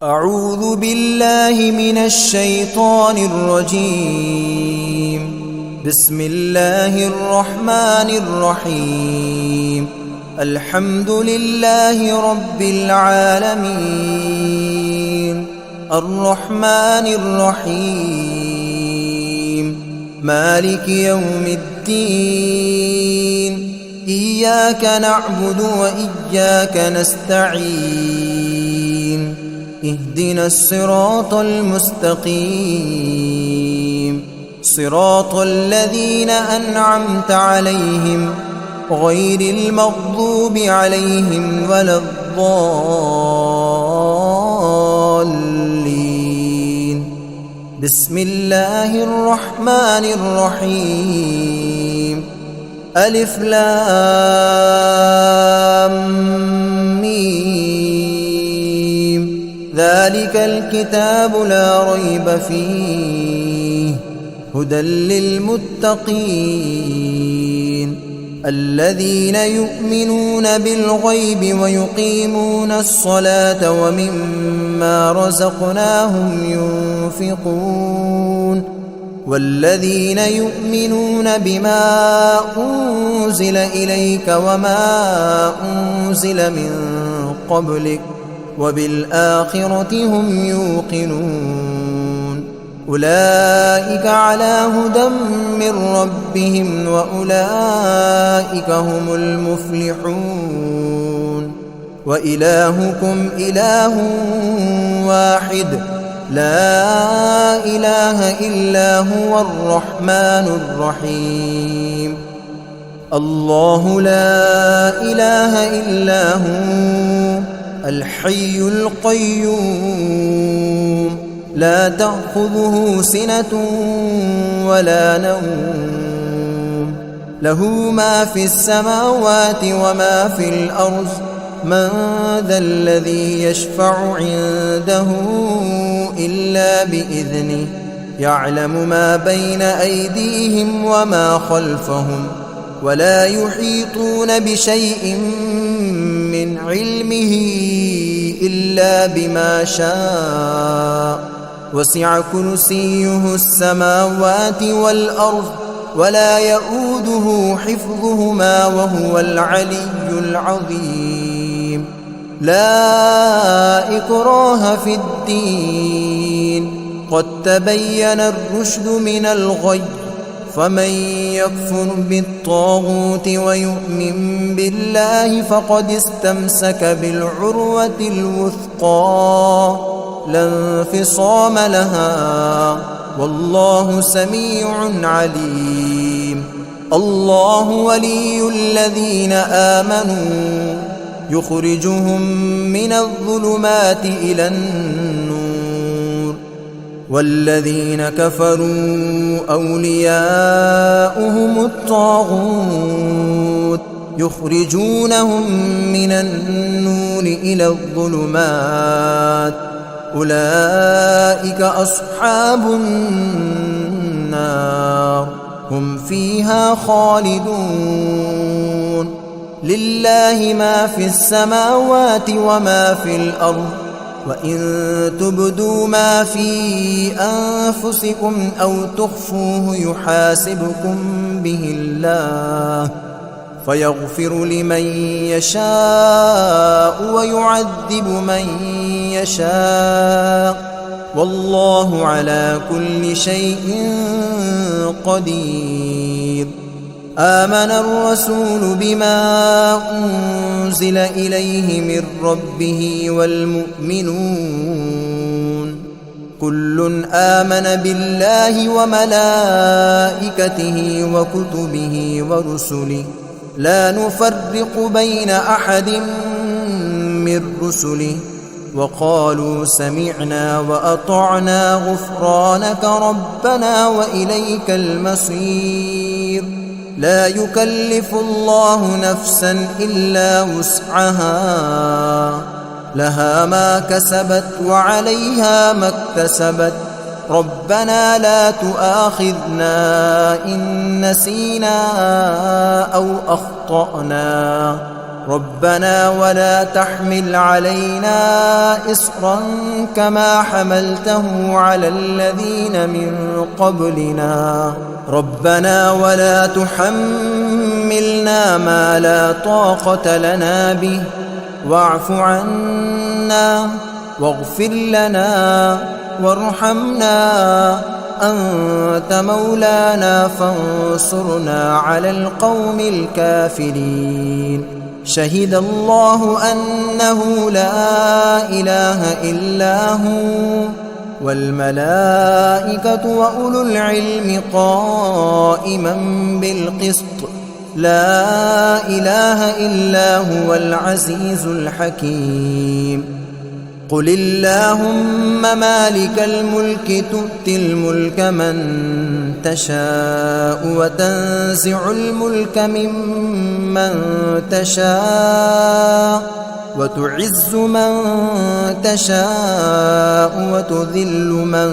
أعوذ بالله من الشيطان الرجيم. بسم الله الرحمن الرحيم. الحمد لله رب العالمين، الرحمن الرحيم، مالك يوم الدين. إياك نعبد وإياك نستعين. اهدنا الصراط المستقيم، صراط الذين أنعمت عليهم غير المغضوب عليهم ولا الضالين. بسم الله الرحمن الرحيم. ألف لام ميم. ذلك الكتاب لا ريب فيه هدى للمتقين الذين يؤمنون بالغيب ويقيمون الصلاة ومما رزقناهم ينفقون والذين يؤمنون بما أنزل إليك وما أنزل من قبلك وبالآخرة هم يوقنون. أولئك على هدى من ربهم وأولئك هم المفلحون. وإلهكم إله واحد لا إله إلا هو الرحمن الرحيم. الله لا إله إلا هو الحي القيوم، لا تأخذه سنة ولا نوم، له ما في السماوات وما في الأرض. من ذا الذي يشفع عنده إلا بإذنه، يعلم ما بين أيديهم وما خلفهم، ولا يحيطون بشيء من علمه إلا بما شاء. وسع كرسيه السماوات والأرض ولا يؤوده حفظهما وهو العلي العظيم. لا إكراه في الدين، قد تبين الرشد من الغي. فمن يكفر بالطاغوت ويؤمن بالله فقد استمسك بالعروة الوثقى لا انفصام لها، والله سميع عليم. الله ولي الذين آمنوا يخرجهم من الظلمات إلى النور، والذين كفروا أولياؤهم الطاغوت يخرجونهم من النور إلى الظلمات. أولئك أصحاب النار هم فيها خالدون. لله ما في السماوات وما في الأرض، وإن تبدوا ما في أنفسكم أو تخفوه يحاسبكم به الله، فيغفر لمن يشاء ويعذب من يشاء، والله على كل شيء قدير. آمن الرسول بما أنزل إليه من ربه والمؤمنون كل آمن بالله وملائكته وكتبه ورسله لا نفرق بين أحد من رسله، وقالوا سمعنا وأطعنا غفرانك ربنا وإليك المصير. لا يكلف الله نفسا إلا وسعها، لها ما كسبت وعليها ما اكتسبت. ربنا لا تؤاخذنا إن نسينا أو أخطأنا، ربنا ولا تحمل علينا إصرا كما حملته على الذين من قبلنا ربنا ولا تحملنا ما لا طاقة لنا به واعف عنا واغفر لنا وارحمنا أنت مولانا فانصرنا على القوم الكافرين شهد الله أنه لا إله إلا هو والملائكة وأولو العلم قائما بالقسط لا إله إلا هو العزيز الحكيم قل اللهم مالك الملك تؤتي الملك من تشاء وتنزع الملك ممن تشاء وتعز من تشاء وتذل من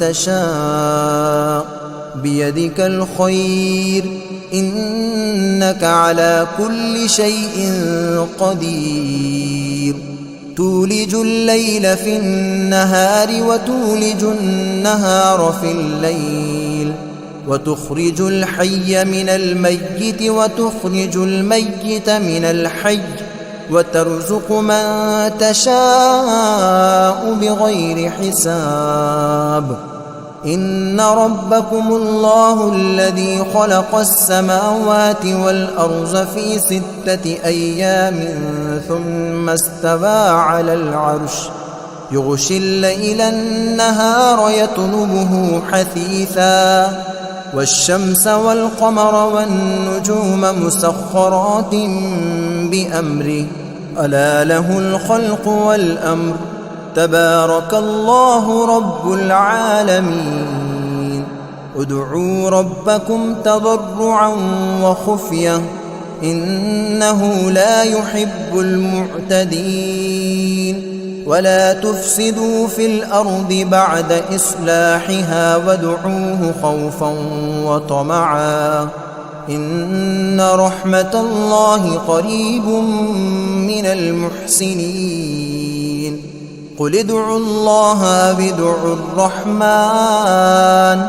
تشاء بيدك الخير إنك على كل شيء قدير تولج الليل في النهار وتولج النهار في الليل وتخرج الحي من الميت وتخرج الميت من الحي وترزق من تشاء بغير حساب إن ربكم الله الذي خلق السماوات والأرض في 6 أيام ثم استوى على العرش يغشي الليل النهار يطلبه حثيثا والشمس والقمر والنجوم مسخرات بأمره ألا له الخلق والأمر تبارك الله رب العالمين ادعوا ربكم تضرعا وخفية إنه لا يحب المعتدين ولا تفسدوا في الأرض بعد إصلاحها وادعوه خوفا وطمعا إن رحمة الله قريب من المحسنين قل ادعوا الله أو ادعوا الرحمن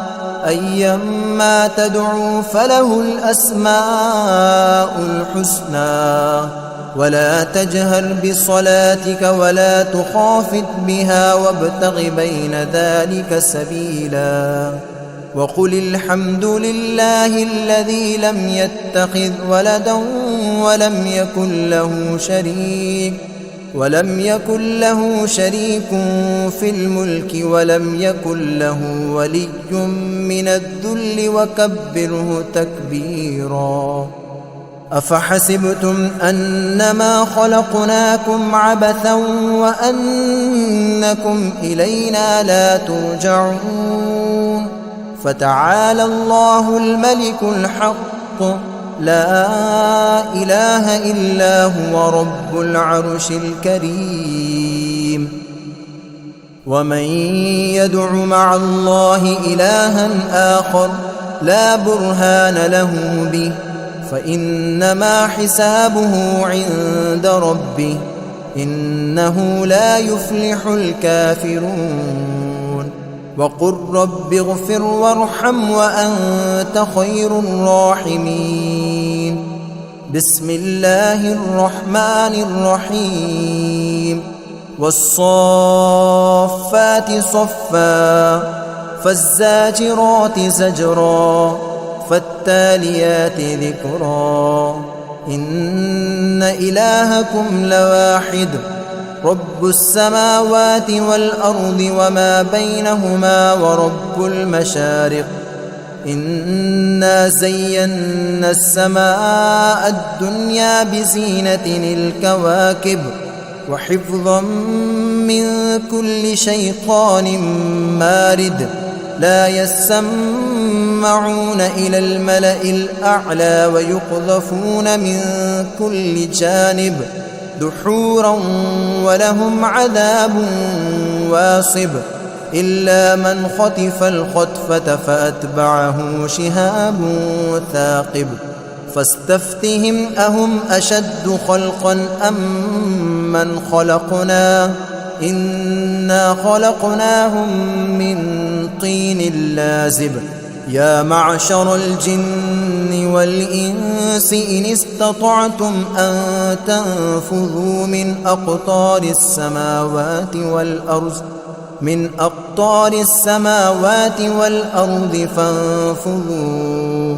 أيما تدعوا فله الأسماء الحسنى ولا تجهر بصلاتك ولا تخافت بها وابتغ بين ذلك سبيلا وقل الحمد لله الذي لم يتخذ ولدا ولم يكن له شريك في الملك ولم يكن له ولي من الذل وكبره تكبيرا أفحسبتم أنما خلقناكم عبثا وأنكم إلينا لا ترجعون فتعالى الله الملك الحق لا إله إلا هو رب العرش الكريم ومن يدع مع الله إلها آخر لا برهان له به فإنما حسابه عند ربه إنه لا يفلح الكافرون وقل رب اغفر وارحم وأنت خير الراحمين بسم الله الرحمن الرحيم والصافات صفا فالزاجرات زجرا فالتاليات ذكرا إن إلهكم لواحد رب السماوات والأرض وما بينهما ورب المشارق إنا زينا السماء الدنيا بزينة الكواكب وحفظا من كل شيطان مارد لا يسمعون إلى الملأ الأعلى ويقذفون من كل جانب دحورا ولهم عذاب واصب إلا من خطف الخطفة فأتبعه شهاب ثاقب فاستفتهم أهم أشد خلقا أم من خلقنا إنا خلقناهم من طين لازب يا معشر الجن والإنس إن استطعتم أن تنفذوا من أقطار السماوات والأرض فانفذوا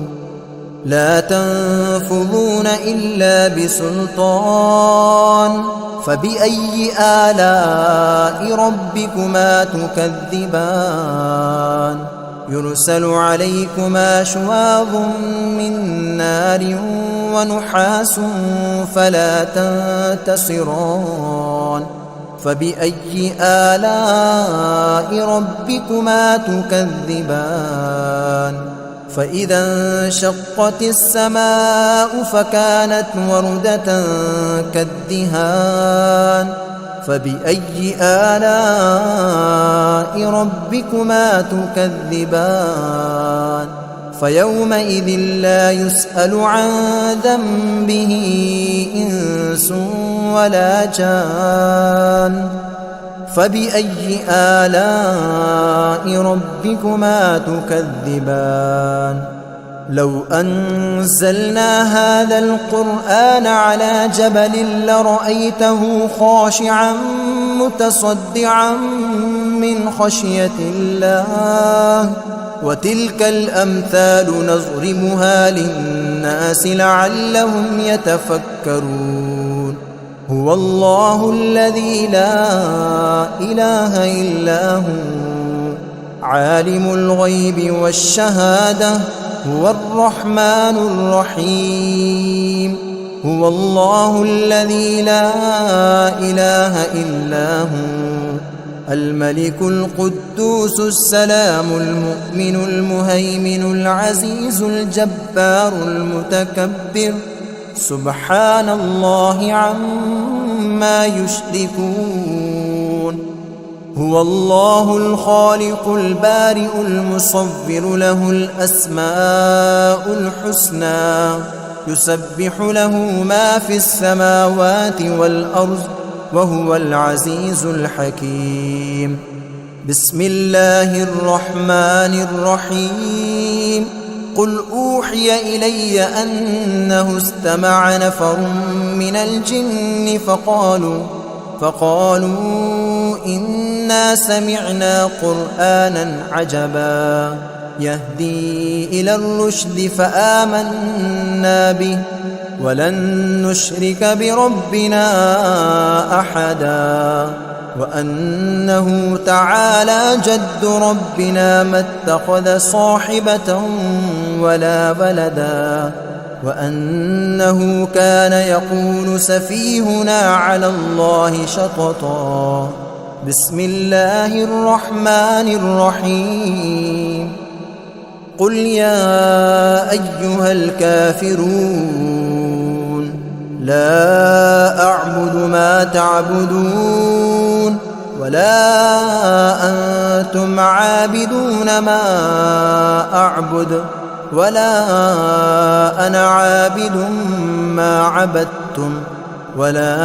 لا تنفذون إلا بسلطان فبأي آلاء ربكما تكذبان يرسل عليكما شواظ من نار ونحاس فلا تنتصران فبأي آلاء ربكما تكذبان فإذا انشقت السماء فكانت وردة كالدهان فبأي آلاء ربكما تكذبان فيومئذ لا يسأل عن ذنبه إنس ولا جان فبأي آلاء ربكما تكذبان لو أنزلنا هذا القرآن على جبل لرأيته خاشعا متصدعا من خشية الله وتلك الأمثال نضربها للناس لعلهم يتفكرون هو الله الذي لا إله إلا هو عالم الغيب والشهادة هو الرحمن الرحيم هو الله الذي لا إله إلا هو الملك القدوس السلام المؤمن المهيمن العزيز الجبار المتكبر سبحان الله عما يشركون هو الله الخالق البارئ المصور له الأسماء الحسنى يسبح له ما في السماوات والأرض وهو العزيز الحكيم بسم الله الرحمن الرحيم قل أوحي إلي أنه استمع نفر من الجن فقالوا إنا سمعنا قرآنا عجبا يهدي إلى الرشد فآمنا به ولن نشرك بربنا أحدا وأنه تعالى جد ربنا ما اتخذ صاحبة ولا ولدا وأنه كان يقول سفيهنا على الله شططا بسم الله الرحمن الرحيم قل يا أيها الكافرون لا أعبد ما تعبدون ولا أنتم عابدون ما أعبد ولا أنا عابد ما عبدتم ولا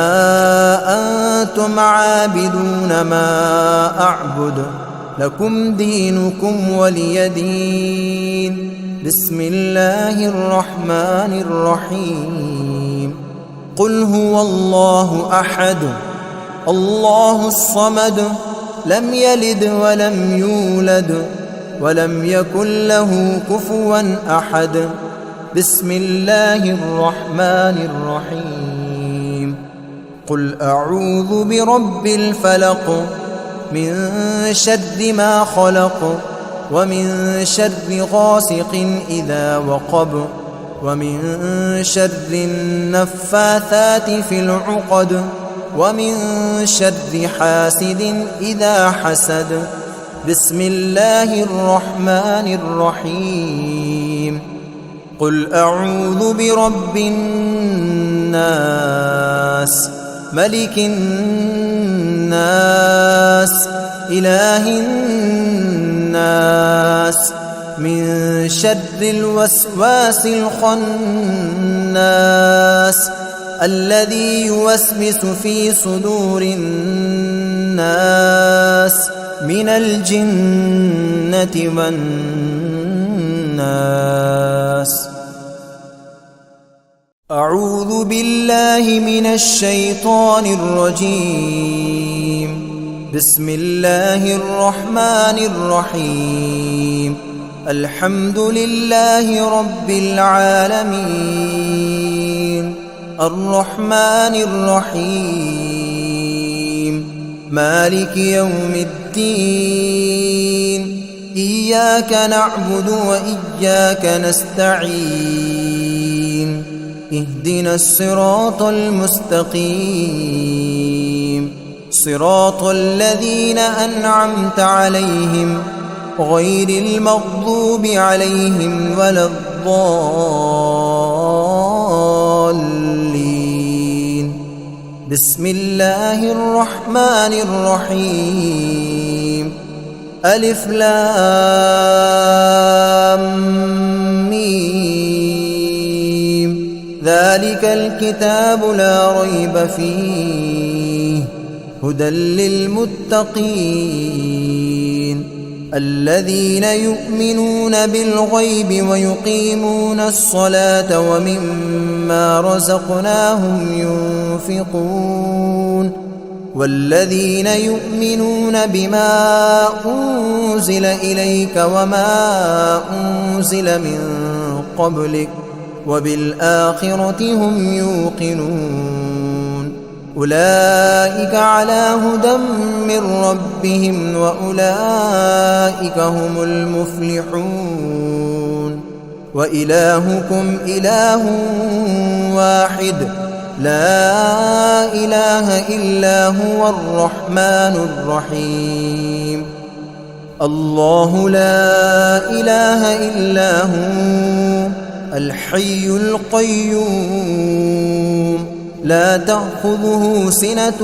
أنتم عابدون ما أعبد لكم دينكم ولي دين بسم الله الرحمن الرحيم قل هو الله أحد الله الصمد لم يلد ولم يولد ولم يكن له كفوا أحد بسم الله الرحمن الرحيم قل أعوذ برب الفلق من شر ما خلق ومن شر غاسق إذا وقب ومن شر النفاثات في العقد ومن شر حاسد إذا حسد بسم الله الرحمن الرحيم قل أعوذ برب الناس ملك الناس إله الناس من شر الوسواس الخناس الذي يوسوس في صدور الناس من الجنة والناس. أعوذ بالله من الشيطان الرجيم. بسم الله الرحمن الرحيم. الحمد لله رب العالمين الرحمن الرحيم مالك يوم الدين إياك نعبد وإياك نستعين اهدنا الصراط المستقيم صراط الذين أنعمت عليهم غير المغضوب عليهم ولا الضالين. بسم الله الرحمن الرحيم. ألف لام ميم ذلك الكتاب لا ريب فيه هدى للمتقين الذين يؤمنون بالغيب ويقيمون الصلاة ومما رزقناهم ينفقون والذين يؤمنون بما أنزل إليك وما أنزل من قبلك وبالآخرة هم يوقنون أولئك على هدى من ربهم وأولئك هم المفلحون. وإلهكم إله واحد لا إله إلا هو الرحمن الرحيم. الله لا إله إلا هو الحي القيوم لا تأخذه سنة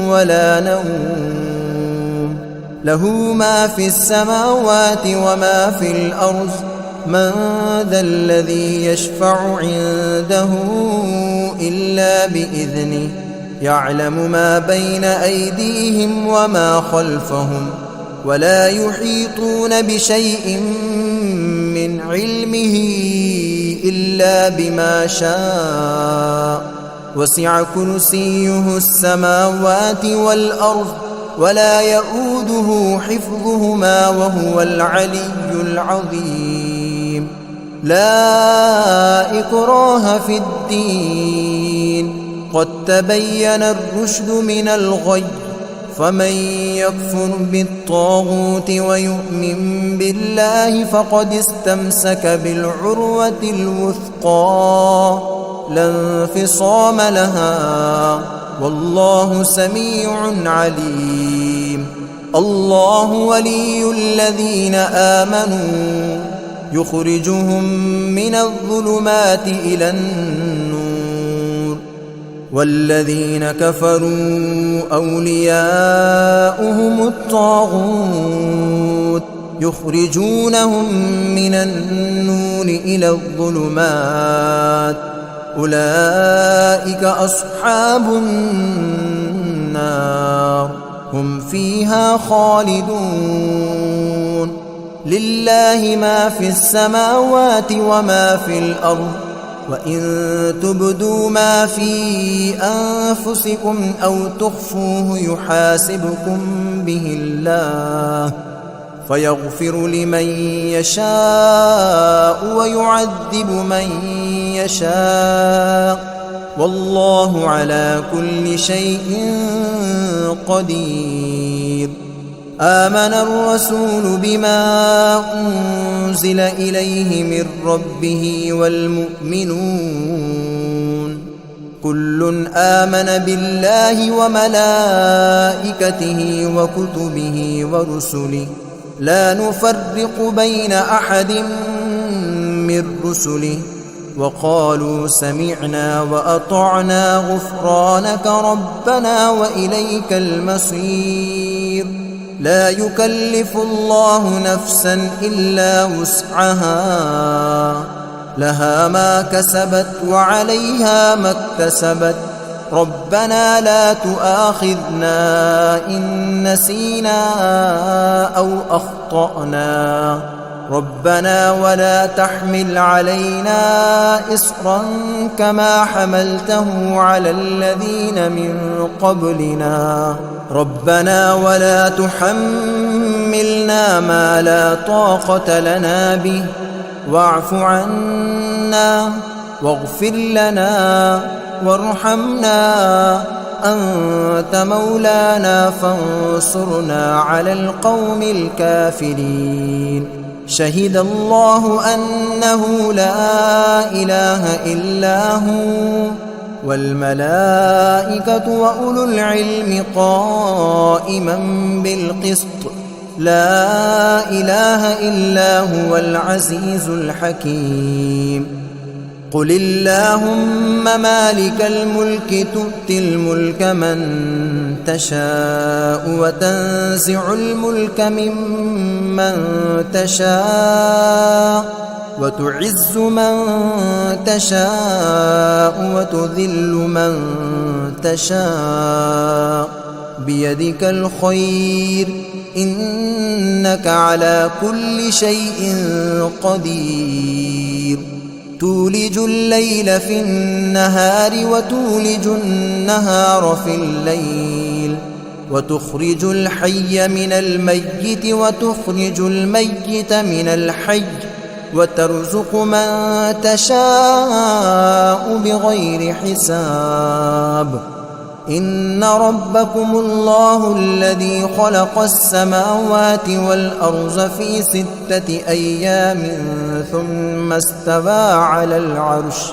ولا نوم له ما في السماوات وما في الأرض من ذا الذي يشفع عنده إلا بإذنه يعلم ما بين أيديهم وما خلفهم ولا يحيطون بشيء من علمه إلا بما شاء وسع كرسيه السماوات والأرض ولا يؤوده حفظهما وهو العلي العظيم. لا إكراه في الدين قد تبين الرشد من الغي فمن يكفر بالطاغوت ويؤمن بالله فقد استمسك بالعروة الوثقى لا انفصام لها والله سميع عليم. الله ولي الذين آمنوا يخرجهم من الظلمات إلى النور والذين كفروا أولياؤهم الطاغوت يخرجونهم من النور إلى الظلمات أولئك أصحاب النار هم فيها خالدون. لله ما في السماوات وما في الأرض وإن تبدوا ما في أنفسكم أو تخفوه يحاسبكم به الله فيغفر لمن يشاء ويعذب من يشاء والله على كل شيء قدير. آمن الرسول بما أنزل إليه من ربه والمؤمنون كل آمن بالله وملائكته وكتبه ورسله لا نفرق بين أحد من رسله وقالوا سمعنا وأطعنا غفرانك ربنا وإليك المصير. لا يكلف الله نفسا إلا وسعها، لها ما كسبت وعليها ما اكتسبت. ربنا لا تؤاخذنا إن نسينا أو أخطأنا. ربنا ولا تحمل علينا إصرا كما حملته على الذين من قبلنا. ربنا ولا تحملنا ما لا طاقة لنا به، واعف عنا واغفر لنا وارحمنا، أنت مولانا فانصرنا على القوم الكافرين. شهد الله أنه لا إله إلا هو والملائكة وأولو العلم قائما بالقسط، لا إله إلا هو العزيز الحكيم. قل اللهم مالك الملك تؤتي الملك من تشاء وتنزع الملك ممن تشاء وتعز من تشاء وتذل من تشاء، بيدك الخير إنك على كل شيء قدير. تولج الليل في النهار وتولج النهار في الليل، وتخرج الحي من الميت وتخرج الميت من الحي، وترزق من تشاء بغير حساب. إن ربكم الله الذي خلق السماوات والأرض في 6 أيام ثم استوى على العرش،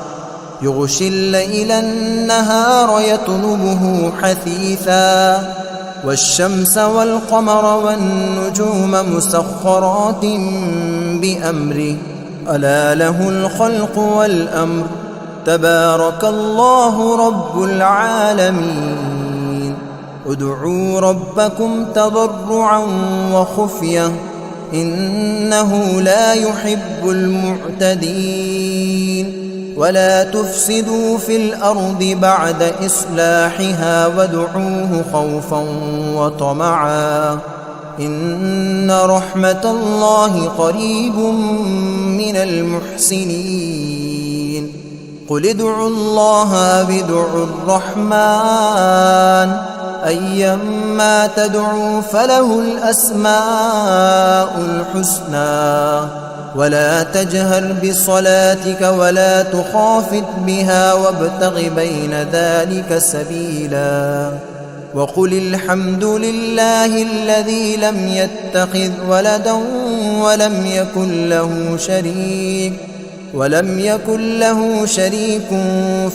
يغشي الليل النهار يطلبه حثيثا، والشمس والقمر والنجوم مسخرات بأمره، ألا له الخلق والأمر، تبارك الله رب العالمين. ادعوا ربكم تضرعا وخفية إنه لا يحب المعتدين. ولا تفسدوا في الأرض بعد إصلاحها وادعوه خوفا وطمعا إن رحمة الله قريب من المحسنين. قل ادعوا الله أو ادعوا الرحمن أيما تدعوا فله الأسماء الحسنى. ولا تجهر بصلاتك ولا تخافت بها وابتغ بين ذلك سبيلا. وقل الحمد لله الذي لم يتخذ ولدا ولم يكن له شريك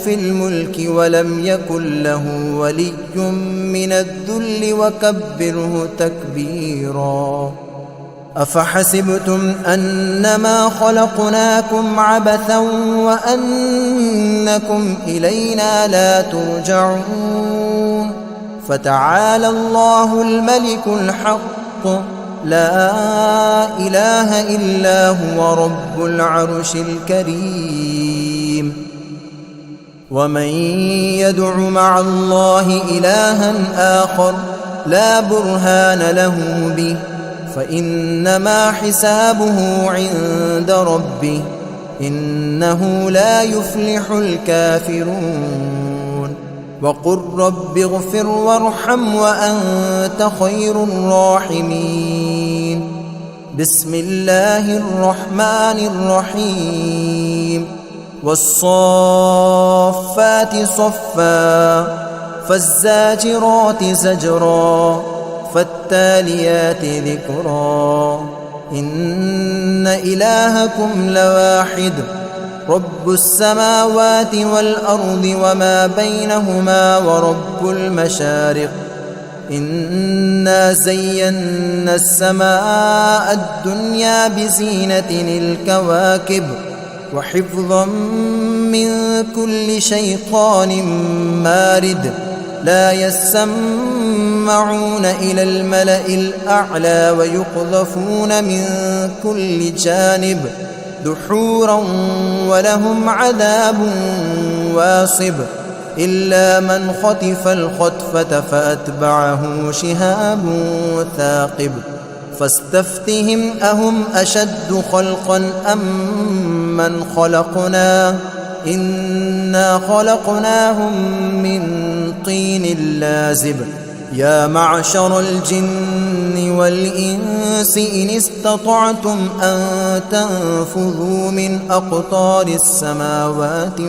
في الملك ولم يكن له ولي من الذل وكبره تكبيرا. أفحسبتم أنما خلقناكم عبثا وأنكم إلينا لا ترجعون. فتعالى الله الملك الحق لا إله إلا هو رب العرش الكريم. ومن يدع مع الله إلها آخر لا برهان له به فإنما حسابه عند ربه إنه لا يفلح الكافرون. وقل رب اغفر وارحم وأنت خير الراحمين. بسم الله الرحمن الرحيم. والصافات صفا فالزاجرات زجرا فالتاليات ذكرا. إن إلهكم لواحد رب السماوات والأرض وما بينهما ورب المشارق. إنا زينا السماء الدنيا بزينة الكواكب وحفظا من كل شيطان مارد. لا يسمعون يسمعون إلى الملأ الأعلى ويقذفون من كل جانب دحورا ولهم عذاب واصب إلا من خطف الخطفة فأتبعه شهاب ثاقب فاستفتهم أهم أشد خلقا أم من خلقنا إنا خلقناهم من طين لازب يا معشر الجن والإنس إن استطعتم أن تنفذوا من أقطار السماوات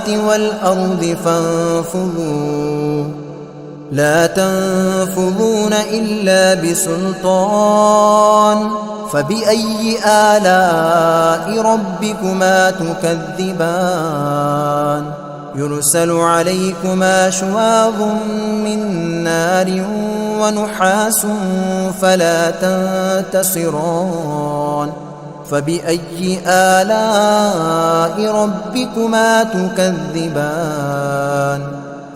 والأرض فانفذوا لا تنفذون إلا بسلطان فبأي آلاء ربكما تكذبان يرسل عليكما شواظ من نار ونحاس فلا تنتصران فبأي آلاء ربكما تكذبان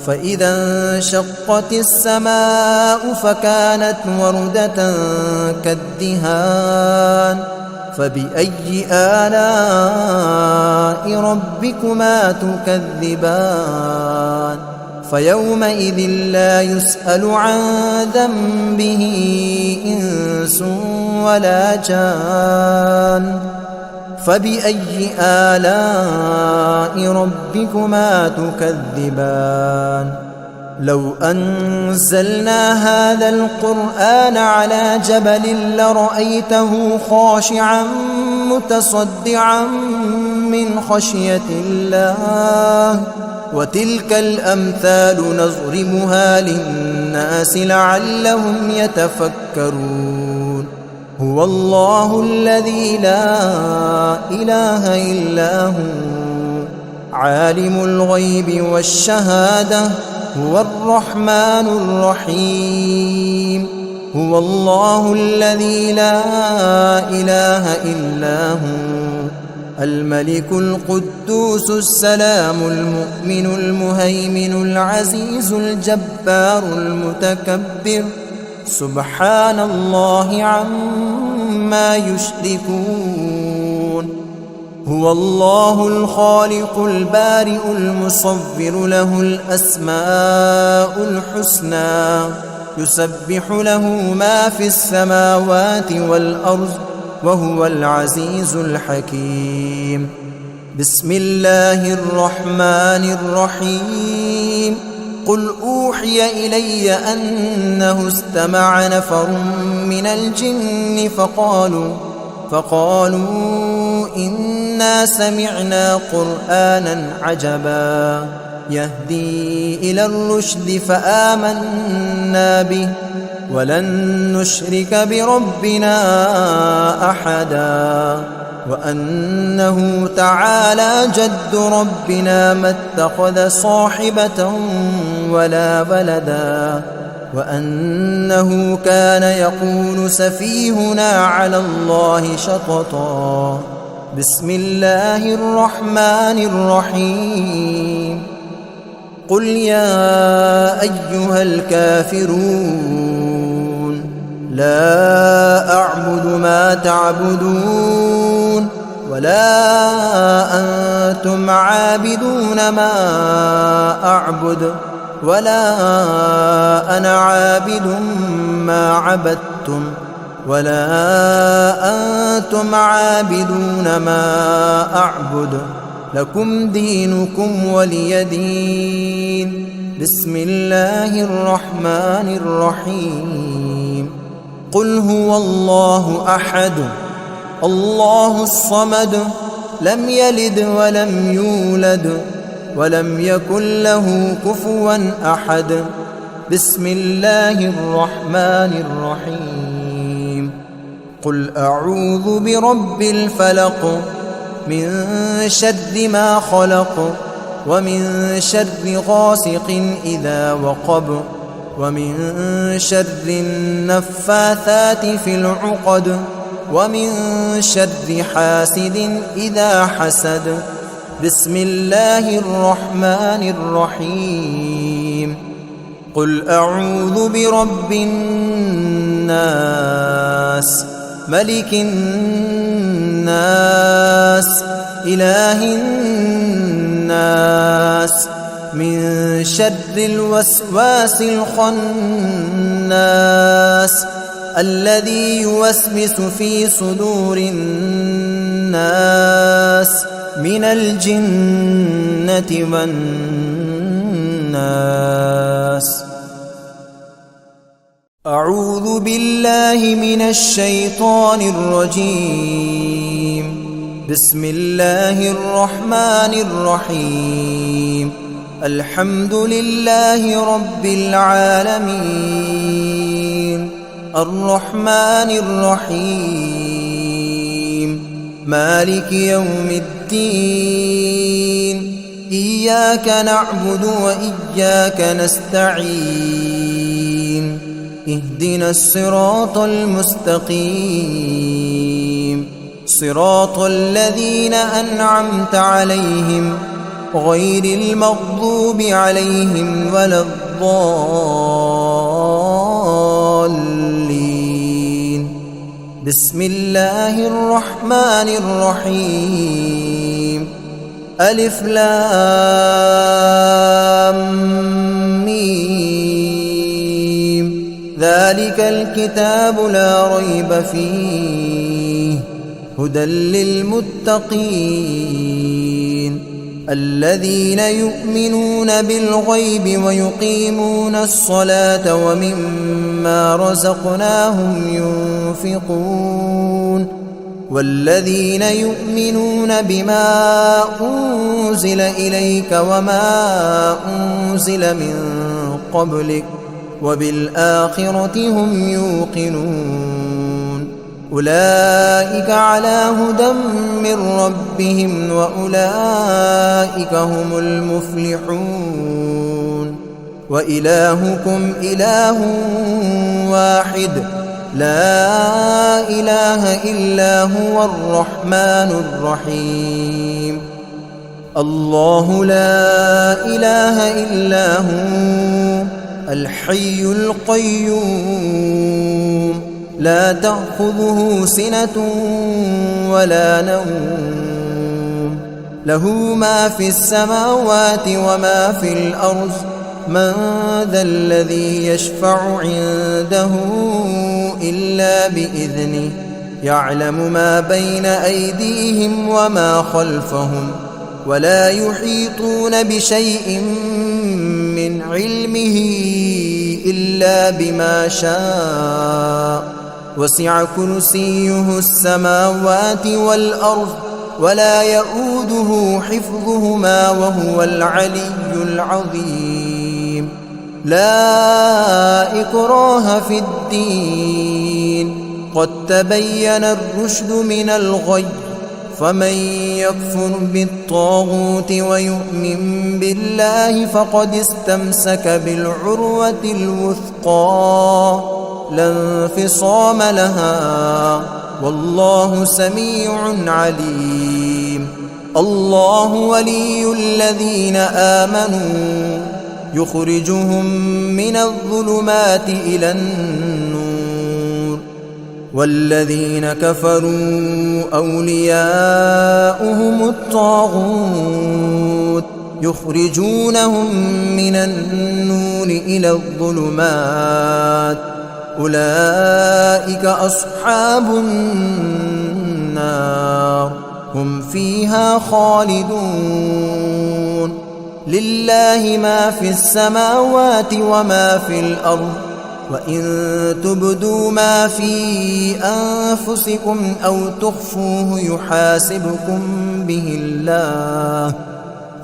فإذا انشقت السماء فكانت وردة كالدهان فبأي آلاء ربكما تكذبان فيومئذ لا يسأل عن ذنبه إنس ولا جان فبأي آلاء ربكما تكذبان لو أنزلنا هذا القرآن على جبل لرأيته خاشعا متصدعا من خشية الله وتلك الأمثال نضربها للناس لعلهم يتفكرون هو الله الذي لا إله إلا هو عالم الغيب والشهادة هو الرحمن الرحيم هو الله الذي لا إله إلا هو الملك القدوس السلام المؤمن المهيمن العزيز الجبار المتكبر سبحان الله عما يشركون هو الله الخالق البارئ المصور له الأسماء الحسنى يسبح له ما في السماوات والأرض وهو العزيز الحكيم بسم الله الرحمن الرحيم قل أوحي إلي أنه استمع نفر من الجن فقالوا إنا سمعنا قرآنا عجبا يهدي إلى الرشد فآمنا به ولن نشرك بربنا أحدا وأنه تعالى جد ربنا ما اتخذ صاحبة ولا ولدا وأنه كان يقول سفيهنا على الله شططا بسم الله الرحمن الرحيم قل يا أيها الكافرون لا أعبد ما تعبدون ولا أنتم عابدون ما أعبد ولا أنا عابد ما عبدتم ولا أنتم عابدون ما أعبد لكم دينكم ولي دين بسم الله الرحمن الرحيم قل هو الله أحد الله الصمد لم يلد ولم يولد ولم يكن له كفوا أحد بسم الله الرحمن الرحيم قل أعوذ برب الفلق من شر ما خلق ومن شر غاسق إذا وقب ومن شر النفاثات في العقد ومن شر حاسد إذا حسد بسم الله الرحمن الرحيم قل أعوذ برب الناس ملك الناس إله الناس من شر الوسواس الخناس الذي يوسوس في صدور الناس من الجنة والناس. أعوذ بالله من الشيطان الرجيم. بسم الله الرحمن الرحيم. الحمد لله رب العالمين الرحمن الرحيم مالك يوم الدين إياك نعبد وإياك نستعين اهدنا الصراط المستقيم صراط الذين أنعمت عليهم غير المغضوب عليهم ولا الضالين. بسم الله الرحمن الرحيم. ألف لام ميم ذلك الكتاب لا ريب فيه هدى للمتقين الذين يؤمنون بالغيب ويقيمون الصلاة ومما رزقناهم ينفقون والذين يؤمنون بما أنزل إليك وما أنزل من قبلك وبالآخرة هم يوقنون أولئك على هدى من ربهم وأولئك هم المفلحون. وإلهكم إله واحد لا إله إلا هو الرحمن الرحيم. الله لا إله إلا هو الحي القيوم لا تأخذه سنة ولا نوم له ما في السماوات وما في الأرض من ذا الذي يشفع عنده إلا بإذنه يعلم ما بين أيديهم وما خلفهم ولا يحيطون بشيء من علمه إلا بما شاء وسع كرسيه السماوات والأرض ولا يؤوده حفظهما وهو العلي العظيم. لا إكراه في الدين قد تبين الرشد من الغي فمن يكفر بالطاغوت ويؤمن بالله فقد استمسك بالعروة الوثقى لا انفصام لها والله سميع عليم. الله ولي الذين آمنوا يخرجهم من الظلمات إلى النور والذين كفروا أولياؤهم الطاغوت يخرجونهم من النور إلى الظلمات أولئك أصحاب النار هم فيها خالدون. لله ما في السماوات وما في الأرض وإن تبدوا ما في أنفسكم أو تخفوه يحاسبكم به الله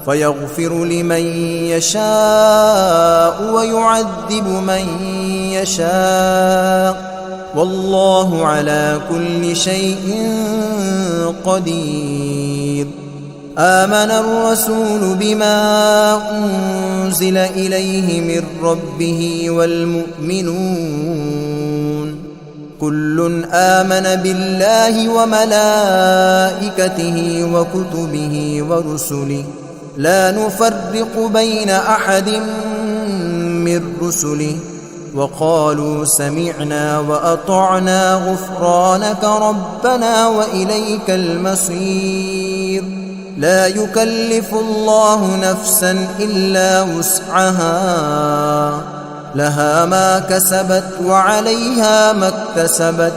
فيغفر لمن يشاء ويعذب من يشاء والله على كل شيء قدير. آمن الرسول بما أنزل إليه من ربه والمؤمنون كل آمن بالله وملائكته وكتبه ورسله لا نفرق بين أحد من رسله وقالوا سمعنا وأطعنا غفرانك ربنا وإليك المصير لا يكلف الله نفسا إلا وسعها لها ما كسبت وعليها ما اكتسبت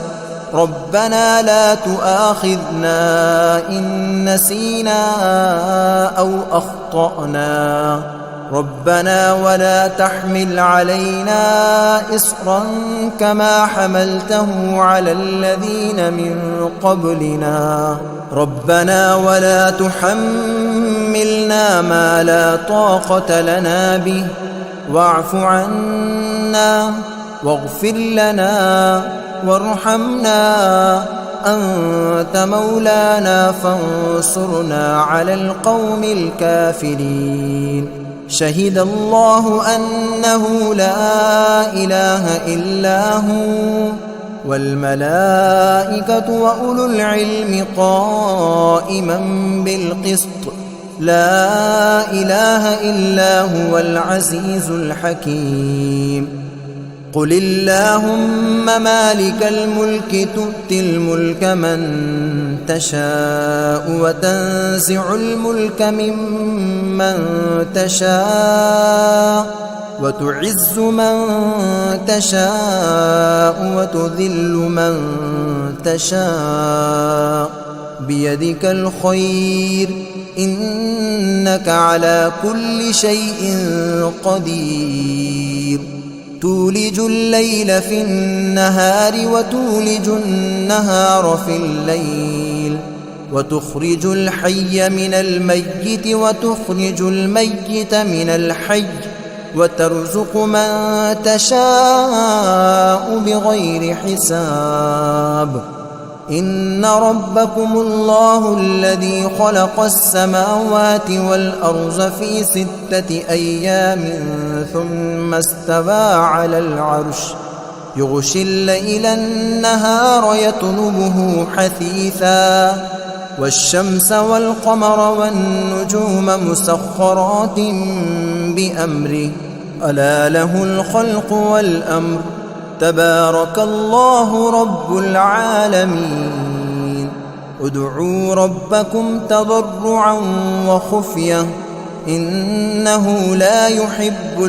ربنا لا تؤاخذنا إن نسينا أو أخطأنا ربنا ولا تحمل علينا إصرا كما حملته على الذين من قبلنا ربنا ولا تحملنا ما لا طاقة لنا به واعف عنا واغفر لنا وارحمنا أنت مولانا فانصرنا على القوم الكافرين شهد الله أنه لا إله إلا هو والملائكة وأولو العلم قائما بالقسط لا إله إلا هو العزيز الحكيم قل اللهم مالك الملك تؤتي الملك من تشاء وتنزع الملك ممن تشاء وتعز من تشاء وتذل من تشاء بيدك الخير إنك على كل شيء قدير تولج الليل في النهار وتولج النهار في الليل وتخرج الحي من الميت وتخرج الميت من الحي وترزق من تشاء بغير حساب إن ربكم الله الذي خلق السماوات والأرض في 6 أيام ثم استوى على العرش يغشي الليل النهار يطلبه حثيثا والشمس والقمر والنجوم مسخرات بأمره ألا له الخلق والأمر تبارك الله رب العالمين ادعوا ربكم تضرعا وخفية إنه لا يحب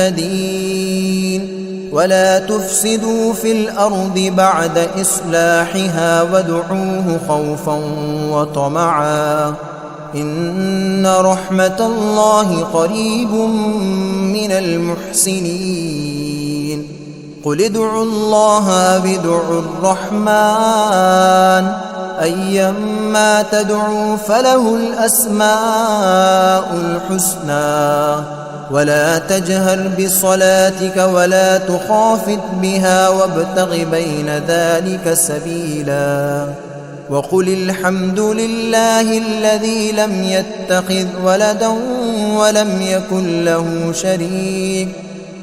المعتدين ولا تفسدوا في الأرض بعد إصلاحها وادعوه خوفا وطمعا إن رحمة الله قريب من المحسنين قل ادعوا الله أو ادعوا الرحمن أيما تدعوا فله الأسماء الحسنى ولا تجهر بصلاتك ولا تخافت بها وابتغ بين ذلك سبيلا وقل الحمد لله الذي لم يتخذ ولدا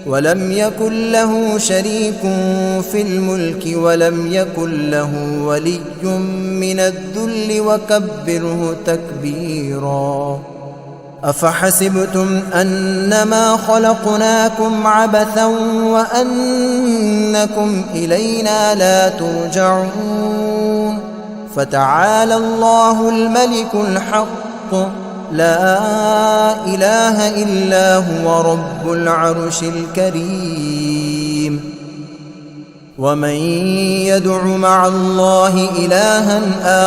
ولم يكن له شريك في الملك ولم يكن له ولي من الذل وكبره تكبيرا أفحسبتم أنما خلقناكم عبثا وأنكم إلينا لا ترجعون فتعالى الله الملك الحق لا إله إلا هو رب العرش الكريم ومن يدع مع الله إلها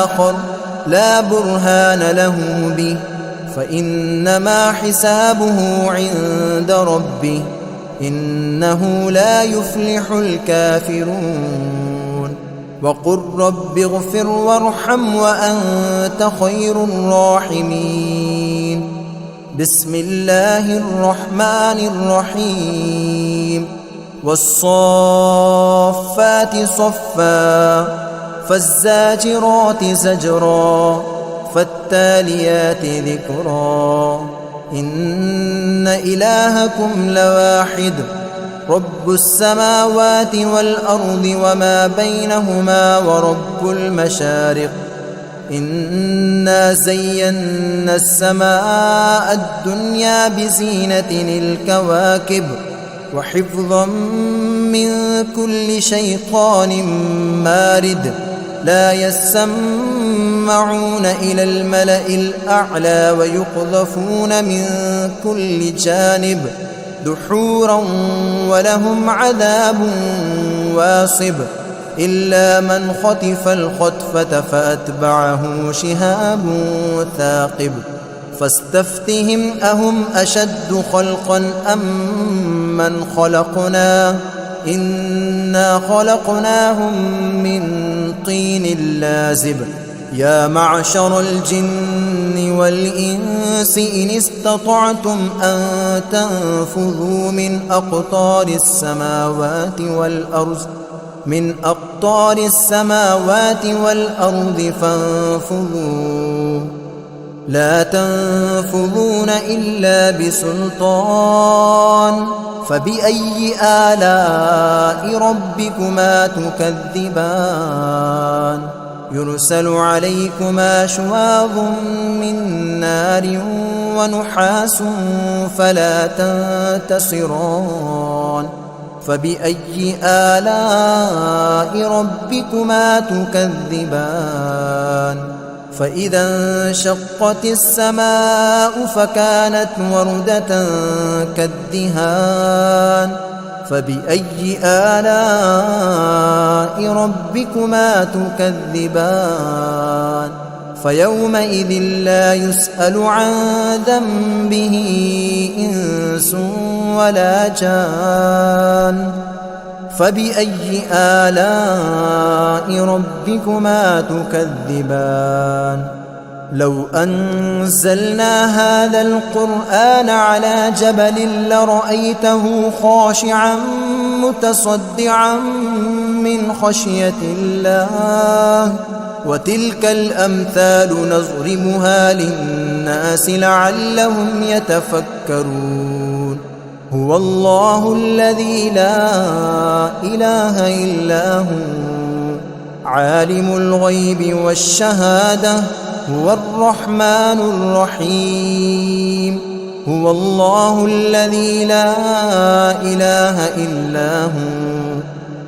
آخر لا برهان له به فإنما حسابه عند ربه إنه لا يفلح الكافرون وقل رب اغفر وارحم وأنت خير الراحمين بسم الله الرحمن الرحيم والصافات صفا فالزاجرات زجرا فالتاليات ذكرا إن إلهكم لواحد رب السماوات والأرض وما بينهما ورب المشارق إنا زينا السماء الدنيا بزينة الكواكب وحفظا من كل شيطان مارد لا يسمعون إلى الملأ الأعلى ويقذفون من كل جانب دحورا ولهم عذاب واصب إلا من خطف الخطفة فأتبعه شهاب ثاقب فاستفتهم أهم أشد خلقا أم من خلقنا إنا خلقناهم من طين لازب يا معشر الجن والإنس إن استطعتم أن تنفذوا من أقطار السماوات والأرض فانفذوا لا تنفذون إلا بسلطان فبأي آلاء ربكما تكذبان يرسل عليكما شواظ من نار ونحاس فلا تنتصران فبأي آلاء ربكما تكذبان فإذا انشقت السماء فكانت وردة كالدهان فبأي آلاء ربكما تكذبان فيومئذ لا يسأل عن ذنبه إنس ولا جان فبأي آلاء ربكما تكذبان لو أنزلنا هذا القرآن على جبل لرأيته خاشعا متصدعا من خشية الله وتلك الأمثال نضربها للناس لعلهم يتفكرون هو الله الذي لا إله إلا هو عالم الغيب والشهادة هو الرحمن الرحيم هو الله الذي لا إله إلا هو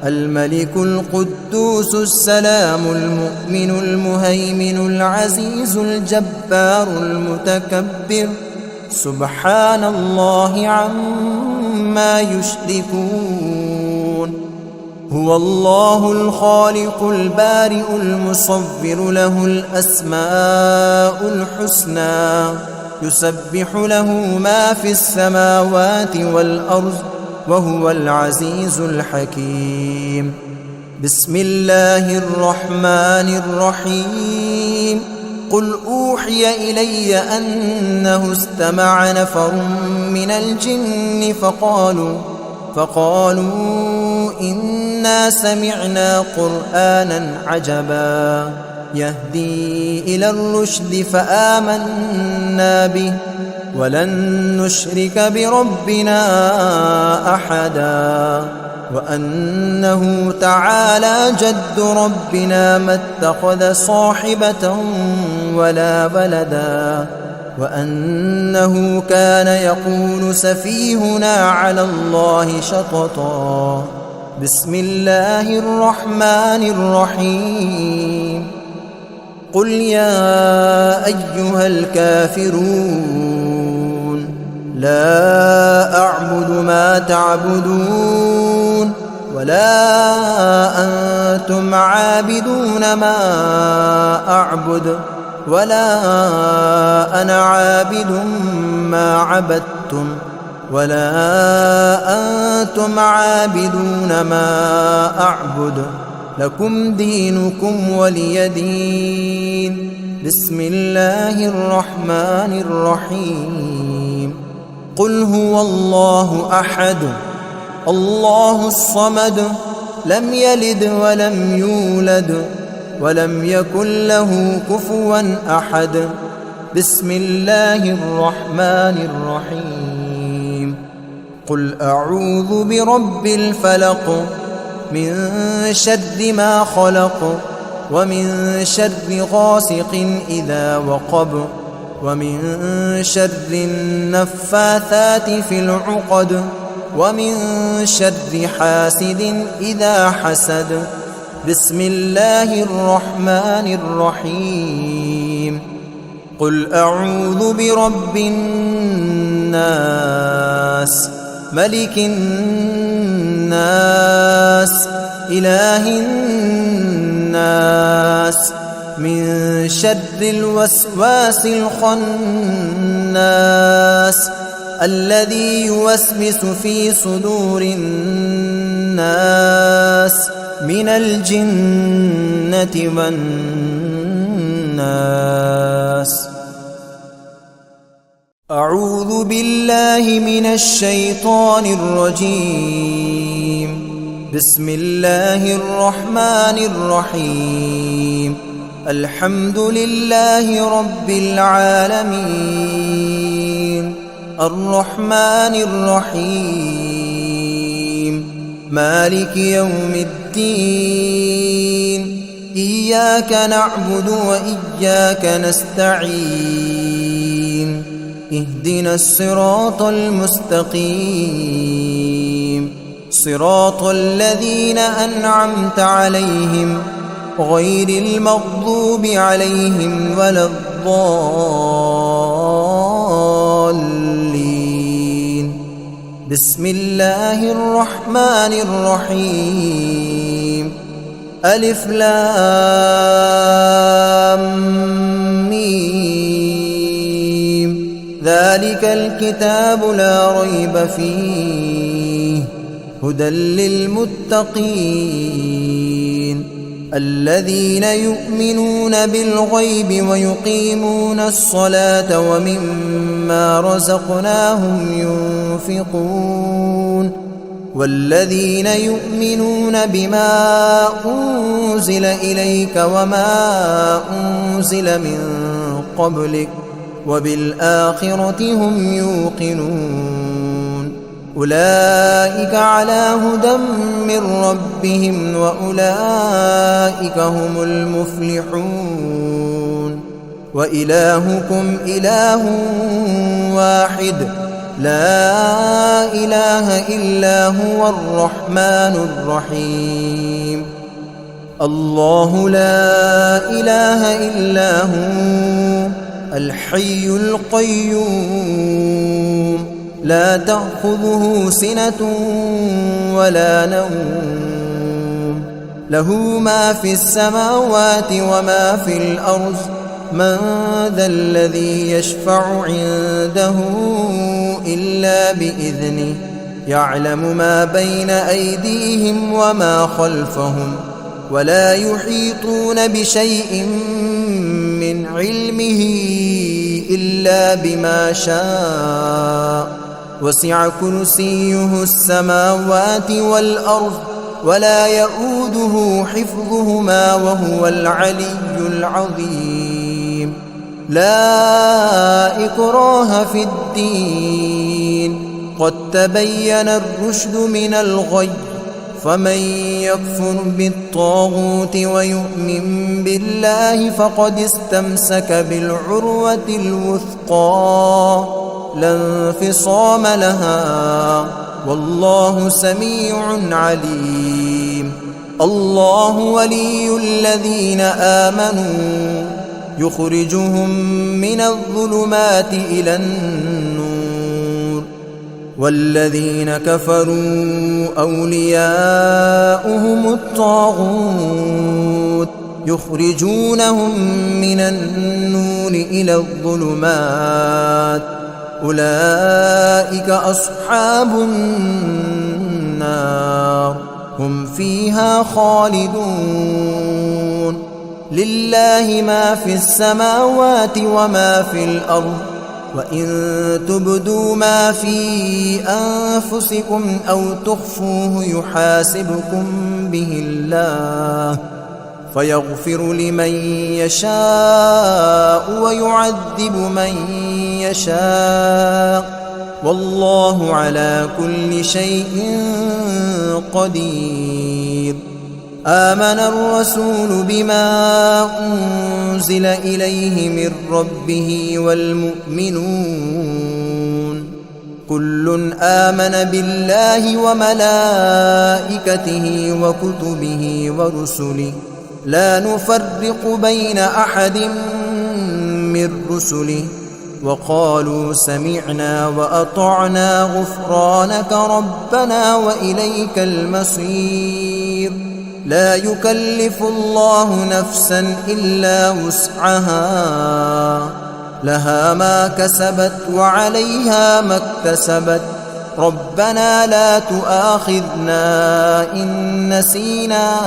الملك القدوس السلام المؤمن المهيمن العزيز الجبار المتكبر سبحان الله عما يشركون هو الله الخالق البارئ المصور له الأسماء الحسنى يسبح له ما في السماوات والأرض وهو العزيز الحكيم بسم الله الرحمن الرحيم قل أوحي إلي أنه استمع نفر من الجن فقالوا إنا سمعنا قرآنا عجبا يهدي إلى الرشد فآمنا به ولن نشرك بربنا أحدا وأنه تعالى جد ربنا ما اتخذ صاحبة ولا ولدا وأنه كان يقول سفيهنا على الله شططا بسم الله الرحمن الرحيم قل يا أيها الكافرون لا أعبد ما تعبدون ولا أنتم عابدون ما أعبد ولا أنا عابد ما عبدتم ولا أنتم عابدون ما أعبد لكم دينكم ولي دين بسم الله الرحمن الرحيم قل هو الله أحد الله الصمد لم يلد ولم يولد ولم يكن له كفوا أحد بسم الله الرحمن الرحيم قل أعوذ برب الفلق من شر ما خلق ومن شر غاسق إذا وقب ومن شر النفاثات في العقد ومن شر حاسد إذا حسد. بسم الله الرحمن الرحيم. قل أعوذ برب الناس ملك الناس إله الناس من شر الوسواس الخناس الذي يوسوس في صدور الناس من الجنة والناس. أعوذ بالله من الشيطان الرجيم. بسم الله الرحمن الرحيم. الحمد لله رب العالمين الرحمن الرحيم مالك يوم الدين. إياك نعبد وإياك نستعين. اهدنا الصراط المستقيم صراط الذين أنعمت عليهم غير المغضوب عليهم ولا الضالين. بسم الله الرحمن الرحيم. ألف لام ميم. ذلك الكتاب لا ريب فيه هدى للمتقين الذين يؤمنون بالغيب ويقيمون الصلاة ومما رزقناهم ينفقون والذين يؤمنون بما أنزل إليك وما أنزل من قبلك وبالآخرة هم يوقنون. أولئك على هدى من ربهم وأولئك هم المفلحون. وإلهكم إله واحد لا إله إلا هو الرحمن الرحيم. الله لا إله إلا هو الحي القيوم لا تأخذه سنة ولا نوم له ما في السماوات وما في الأرض. من ذا الذي يشفع عنده إلا بإذنه يعلم ما بين أيديهم وما خلفهم ولا يحيطون بشيء من علمه إلا بما شاء. وسع كرسيه السماوات والأرض ولا يؤوده حفظهما وهو العلي العظيم. لا إكراه في الدين قد تبين الرشد من الغي. فمن يكفر بالطاغوت ويؤمن بالله فقد استمسك بالعروة الوثقى لا انفصام لها والله سميع عليم. الله ولي الذين آمنوا يخرجهم من الظلمات إلى النور والذين كفروا أولياؤهم الطاغوت يخرجونهم من النور إلى الظلمات. أولئك أصحاب النار هم فيها خالدون. لله ما في السماوات وما في الأرض وإن تبدوا ما في أنفسكم أو تخفوه يحاسبكم به الله فيغفر لمن يشاء ويعذب من يشاء والله على كل شيء قدير. آمن الرسول بما أنزل إليه من ربه والمؤمنون كل آمن بالله وملائكته وكتبه ورسله لا نفرق بين أحد من رسله وقالوا سمعنا وأطعنا غفرانك ربنا وإليك المصير. لا يكلف الله نفسا إلا وسعها لها ما كسبت وعليها ما اكتسبت ربنا لا تؤاخذنا إن نسينا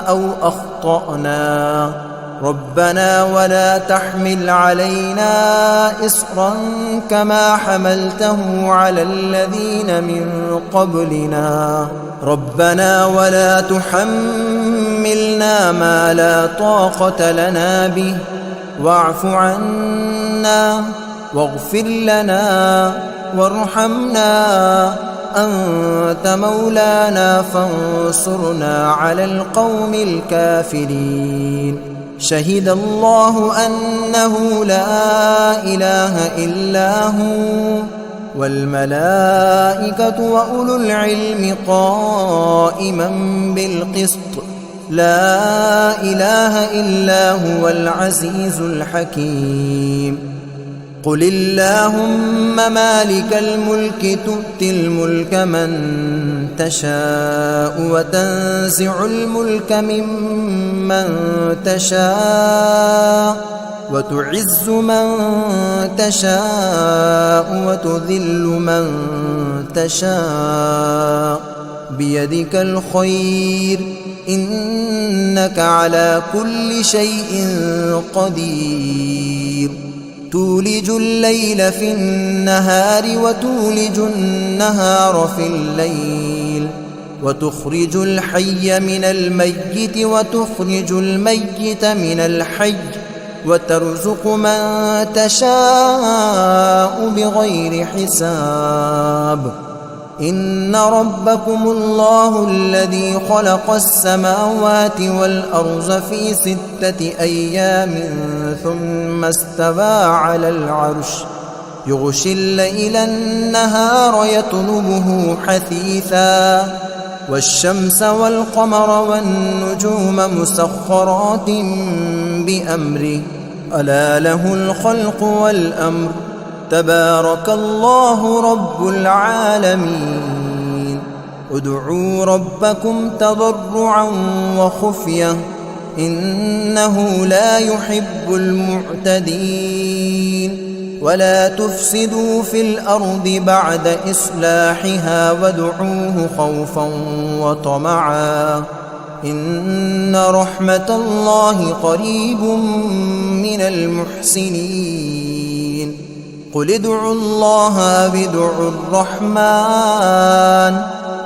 أو أخطأنا ربنا ولا تحمل علينا إصرا كما حملته على الذين من قبلنا ربنا ولا تحملنا ما لا طاقة لنا به واعف عنا واغفر لنا وارحمنا أنت مولانا فانصرنا على القوم الكافرين. شهد الله أنه لا إله إلا هو والملائكة وأولو العلم قائما بالقسط لا إله إلا هو العزيز الحكيم. قل اللهم مالك الملك تؤتي الملك من تشاء وتنزع الملك ممن تشاء وتعز من تشاء وتذل من تشاء بيدك الخير إنك على كل شيء قدير. تولج الليل في النهار وتولج النهار في الليل وتخرج الحي من الميت وتخرج الميت من الحي وترزق من تشاء بغير حساب. إن ربكم الله الذي خلق السماوات والأرض في 6 أيام ثم استوى على العرش يغشي الليل النهار يطلبه حثيثا والشمس والقمر والنجوم مسخرات بأمره ألا له الخلق والأمر تبارك الله رب العالمين. ادعوا ربكم تضرعا وخفية إنه لا يحب المعتدين. ولا تفسدوا في الأرض بعد إصلاحها وادعوه خوفا وطمعا إن رحمة الله قريب من المحسنين. قل ادعوا الله أو ادعوا الرحمن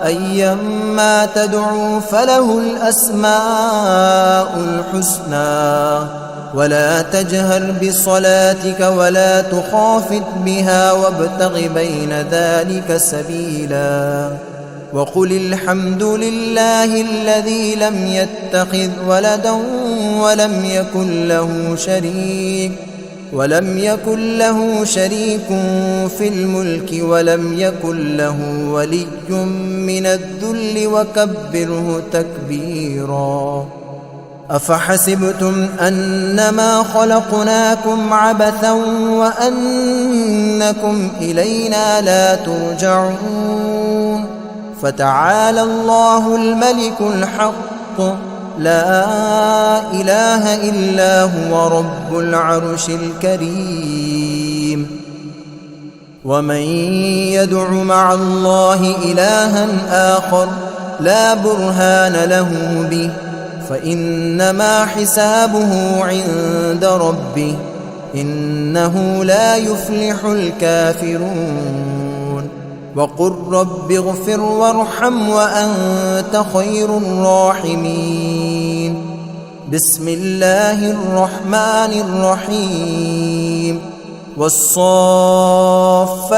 أيما تدعوا فله الأسماء الحسنى ولا تجهر بصلاتك ولا تخافت بها وابتغ بين ذلك سبيلا. وقل الحمد لله الذي لم يتخذ ولدا ولم يكن له شريك في الملك ولم يكن له ولي من الذل وكبره تكبيرا. أفحسبتم أنما خلقناكم عبثا وأنكم إلينا لا ترجعون فتعالى الله الملك الحق لا إله إلا هو رب العرش الكريم. ومن يدع مع الله إلها آخر لا برهان له به فإنما حسابه عند ربه إنه لا يفلح الكافرون. وقل رب اغفر وارحم وأنت خير الراحمين. بسم الله الرحمن الرحيم. والصافات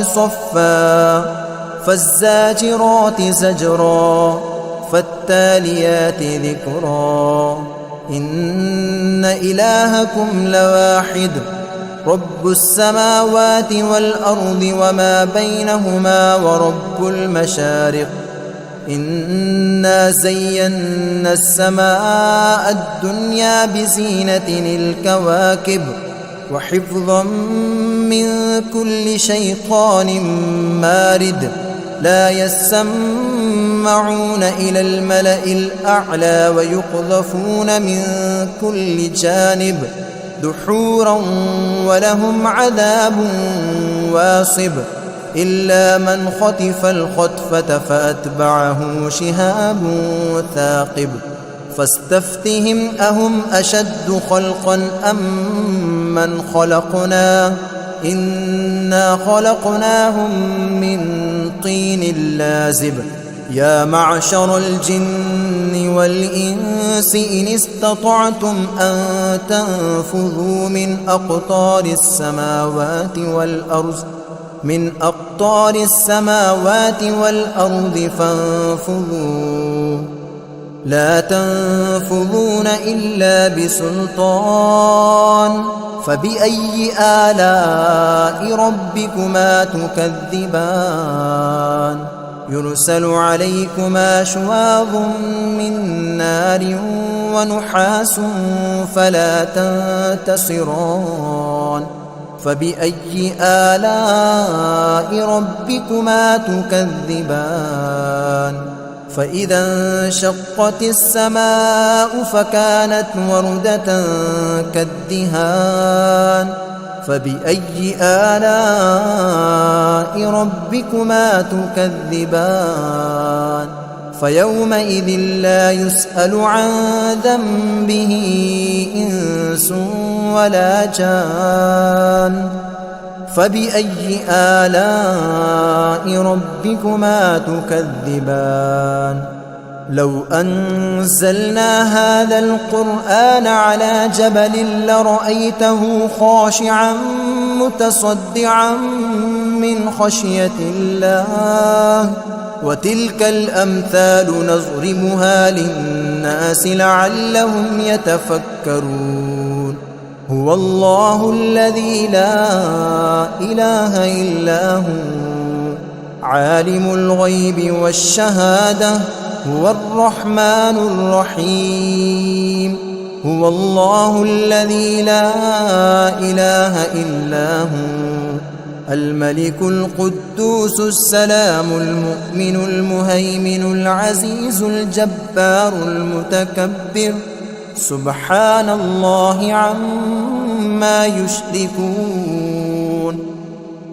صفا فالزاجرات زجرا فالتاليات ذكرا إن إلهكم لواحد رب السماوات والأرض وما بينهما ورب المشارق إنا زينا السماء الدنيا بزينة الكواكب وحفظا من كل شيطان مارد لا يسمعون إلى الملأ الأعلى ويقذفون من كل جانب دحورا ولهم عذاب واصب إلا من خطف الخطفة فأتبعه شهاب ثاقب فاستفتهم أهم أشد خلقا أم من خلقنا إنا خلقناهم من طين لازب يا معشر الجن والإنس إن استطعتم أن تنفذوا من أقطار السماوات والأرض فانفذوا لا تنفذون إلا بسلطان فبأي آلاء ربكما تكذبان يرسل عليكما شواظ من نار ونحاس فلا تنتصران فبأي آلاء ربكما تكذبان فإذا انشقت السماء فكانت وردة كالدهان فبأي آلاء ربكما تكذبان فيومئذ لا يسأل عن ذنبه إنس ولا جان فبأي آلاء ربكما تكذبان لو أنزلنا هذا القرآن على جبل لرأيته خاشعا متصدعا من خشية الله وتلك الأمثال نضربها للناس لعلهم يتفكرون هو الله الذي لا إله إلا هو عالم الغيب والشهادة هو الرحمن الرحيم هو الله الذي لا إله إلا هو الملك القدوس السلام المؤمن المهيمن العزيز الجبار المتكبر سبحان الله عما يشركون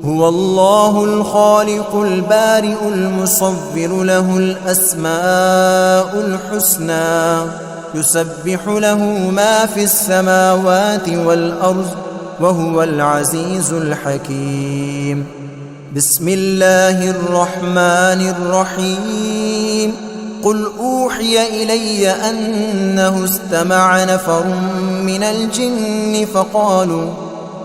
هو الله الخالق البارئ المصور له الأسماء الحسنى يسبح له ما في السماوات والأرض وهو العزيز الحكيم بسم الله الرحمن الرحيم قل أوحي إلي أنه استمع نفر من الجن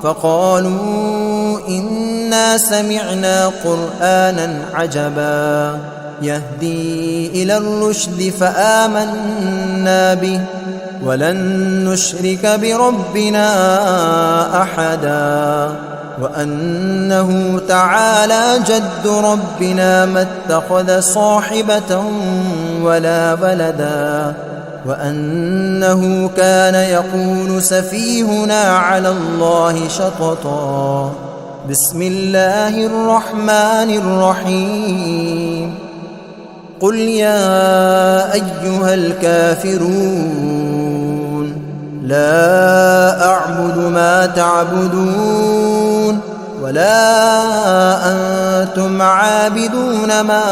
فقالوا إنا سمعنا قرآنا عجبا يهدي إلى الرشد فآمنا به ولن نشرك بربنا أحدا وأنه تعالى جد ربنا ما اتخذ صاحبة ولا ولدا وأنه كان يقول سفيهنا على الله شططا بسم الله الرحمن الرحيم قل يا أيها الكافرون لا أعبد ما تعبدون ولا أنتم عابدون ما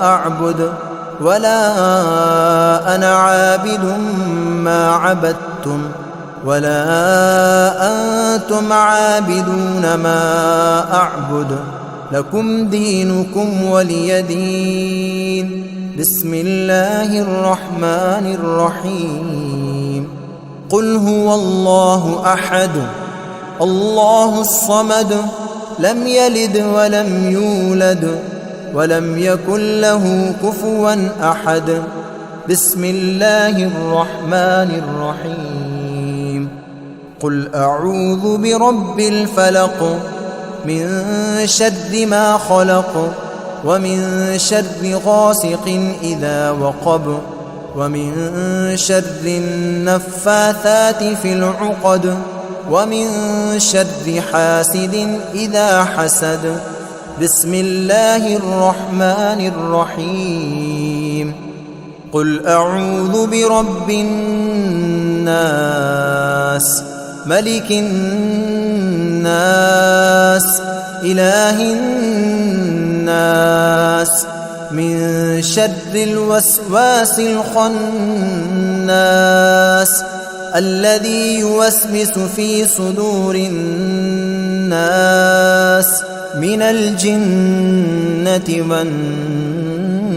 أعبد ولا أنا عابد ما عبدتم ولا أنتم عابدون ما أعبد لكم دينكم ولي دين بسم الله الرحمن الرحيم قل هو الله أحد الله الصمد لم يلد ولم يولد ولم يكن له كفوا أحد. بسم الله الرحمن الرحيم. قل أعوذ برب الفلق من شر ما خلق ومن شر غاسق إذا وقب ومن شر النفاثات في العقد ومن شر حاسد إذا حسد. بسم الله الرحمن الرحيم. قل أعوذ برب الناس ملك الناس إله الناس من شر الوسواس الخناس الذي يوسوس في صدور الناس من الجنة والناس.